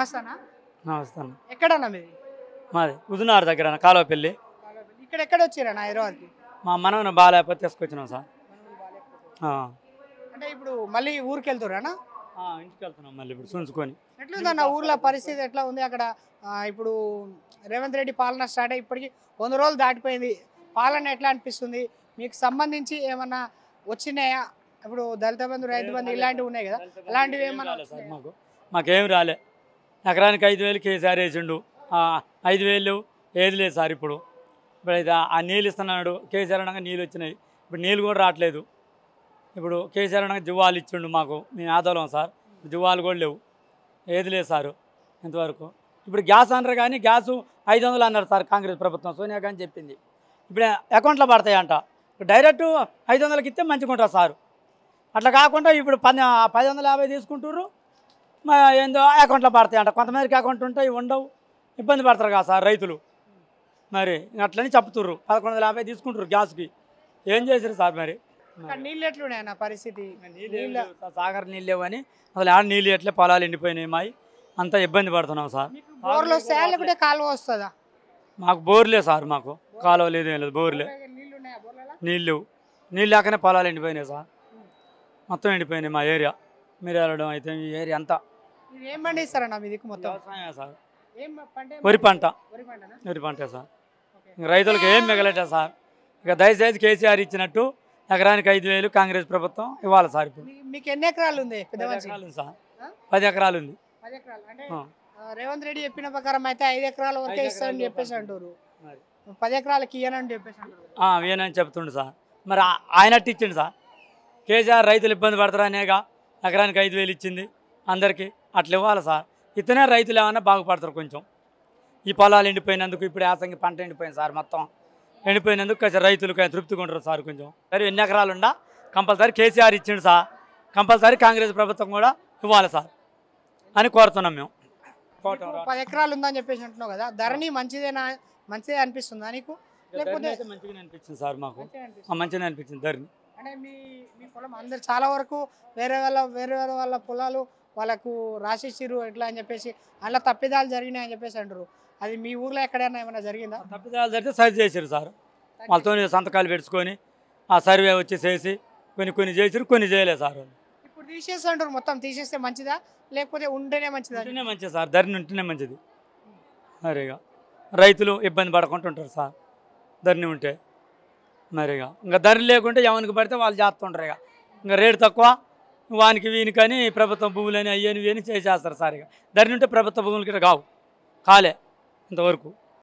నమస్తేనా? నమస్తాను. ఎక్కడన్నా మీది? మాది ఉదునారు దగ్గర కాలువపల్లి. ఇక్కడ ఎక్కడ వచ్చిరన్నా హైదరాబాద్కి? మా మనవని బాగాలేకపోతే తీసుకొచ్చినాం సార్. అంటే ఇప్పుడు మళ్ళీ ఊరికి వెళ్తుర్రానా? ఇంటికి వెళ్తున్నాం మళ్ళీ ఇప్పుడు చూసుకొని. ఎట్లుందన్న ఊర్లో పరిస్థితి ఎట్లా ఉంది అక్కడ? ఇప్పుడు రేవంత్ రెడ్డి పాలన స్టార్ట్ అయ్యి ఇప్పటికి 100 రోజులు దాటిపోయింది. పాలన ఎట్లా అనిపిస్తుంది? మీకు సంబంధించి ఏమన్నా వచ్చినాయా? ఇప్పుడు దళిత బంధు, రైతు బంధు ఇలాంటివి ఉన్నాయి కదా, అలాంటివి ఏమన్నా సార్ మాకేం రాలే. ఎకరానికి 5,000 కేసీఆర్ వేసిండు. 5,000 ఏది లేదు సార్. ఇప్పుడు అయితే ఆ నీళ్ళు ఇస్తున్నాడు కేసీఆర్ అనగా నీళ్ళు వచ్చినాయి. ఇప్పుడు నీళ్ళు కూడా రావట్లేదు. ఇప్పుడు కేసీఆర్ అనగా జువ్వాలు ఇచ్చిండు మాకు. మేము ఆదోళం సార్, జువ్వాలు కూడా లేవు, ఏది లేదు సారు ఇంతవరకు. ఇప్పుడు గ్యాస్ అన్నారు కానీ గ్యాసు 500 అన్నారు సార్ కాంగ్రెస్ ప్రభుత్వం. సోనియా గాంధీ చెప్పింది ఇప్పుడు అకౌంట్లో పడతాయంట. డైరెక్ట్ 500కి ఇస్తే మంచిగా ఉంటుంది సారు. అట్లా కాకుండా ఇప్పుడు 1050 తీసుకుంటారు. ఏందో అకౌంట్లో పడతాయంట. కొంతమందికి అకౌంట్ ఉంటాయి, ఉండవు, ఇబ్బంది పడతారు కదా సార్ రైతులు. మరి అట్లని చెప్తుర్రు 1150 తీసుకుంటారు గ్యాస్కి. ఏం చేసారు సార్? మరి నీళ్ళు ఎట్లున్నాయన్న పరిస్థితి? సాగర్ నీళ్ళు లేవని అసలు ఆడ నీళ్ళు ఎట్లే పొలాలు ఎండిపోయినాయి. మాయి అంతా ఇబ్బంది పడుతున్నాం సార్. బోర్లు వస్తాయా లేకుంటే కాలువ వస్తుందా? మాకు బోర్లే సార్. మాకు కాలువ లేదు, ఏం లేదు, బోర్లే. నీళ్ళు లేకనే పొలాలు ఎండిపోయినాయి సార్. మొత్తం ఎండిపోయినాయి మా ఏరియా. మీరు వెళ్ళడం అయితే ఈ ఏరియా అంతా ఏం పండిస్తారన్న మీ దిక్కు మొత్తం? సార్ వరి పంట. వరి పంట సార్. ఇంక రైతులకు ఏం మిగలట సార్. ఇక దయచేసి కేసీఆర్ ఇచ్చినట్టు ఎకరానికి 5,000 కాంగ్రెస్ ప్రభుత్వం ఇవ్వాలి సార్. ఇప్పుడు మీకు ఎన్ని ఎకరాలు ఉంది? 10 ఎకరాలు ఉంది సార్. 10 ఎకరాలు ఉంది. 10 ఎకరాలు అంటే రేవంత్ రెడ్డి చెప్పిన ప్రకారం అయితే 5 ఎకరాల వరకే ఇస్తారని చెప్పేసి అంటారు. 10 ఎకరాలకి ఇయ్యనని చెప్పేసి అంటారు. ఏనని చెప్తుండు సార్. మరి ఆయనట్టు ఇచ్చిండు సార్. కేసీఆర్ రైతులు ఇబ్బంది పడతారనేగా ఎకరానికి 5,000 ఇచ్చింది అందరికీ. అట్లా ఇవ్వాలి సార్. ఇతనే రైతులు ఏమన్నా బాగుపడతారు కొంచెం. ఈ పొలాలు ఎండిపోయినందుకు ఇప్పుడు యాసంగి పంట ఎండిపోయింది సార్. మొత్తం ఎండిపోయినందుకు కొంచెం రైతులు కొంచెం తృప్తిగా ఉంటారు సార్. కొంచెం సరే ఎన్ని ఎకరాలు ఉండా కంపల్సరీ కేసీఆర్ ఇచ్చిండు సార్. కంపల్సరీ కాంగ్రెస్ ప్రభుత్వం కూడా ఇవ్వాలి సార్ అని కోరుతున్నాం మేము. 10 ఎకరాలు ఉందని చెప్పేసి అంటున్నావు కదా, ధరణి మంచిదే అనిపిస్తుందా నీకు? లేకపోతే మంచిగానే అనిపించింది సార్. మాకు మంచిగానే అనిపించింది ధరణి. అంటే మీ పొలం అందరు చాలా వరకు వేరే వాళ్ళ పొలాలు వాళ్ళకు రాసేసిర్రు ఎట్లా అని చెప్పేసి అలా తప్పిదాలు జరిగినాయి అని చెప్పేసి అంటారు. అది మీ ఊర్లో ఎక్కడైనా ఏమైనా జరిగిందా? తప్పిదాలు జరిగితే సరి చేసారు సార్. వాళ్ళతో సంతకాలు పెట్టుకొని ఆ సర్వే వచ్చి చేసి కొన్ని చేసారు, కొన్ని చేయలేదు సార్. ఇప్పుడు తీసేసి అంటారు. మొత్తం తీసేస్తే మంచిదా లేకపోతే ఉంటేనే మంచిదా? ఉంటేనే మంచిది సార్. ధరణి ఉంటేనే మంచిది. మరిగా రైతులు ఇబ్బంది పడకుండా ఉంటారు సార్ ధరణి ఉంటే. మరిగా ఇంకా ధరణి లేకుంటే ఎవరికి పడితే వాళ్ళు చేస్తుంటారు. ఇంకా రేటు తక్కువ వానికి వీనికని ప్రభుత్వ భూములని అయ్యని ఇవన్నీ చేసేస్తారు సార్. ఇక ధరణి ఉంటే ప్రభుత్వ భూములకి కావు, కాలే ఇంతవరకు.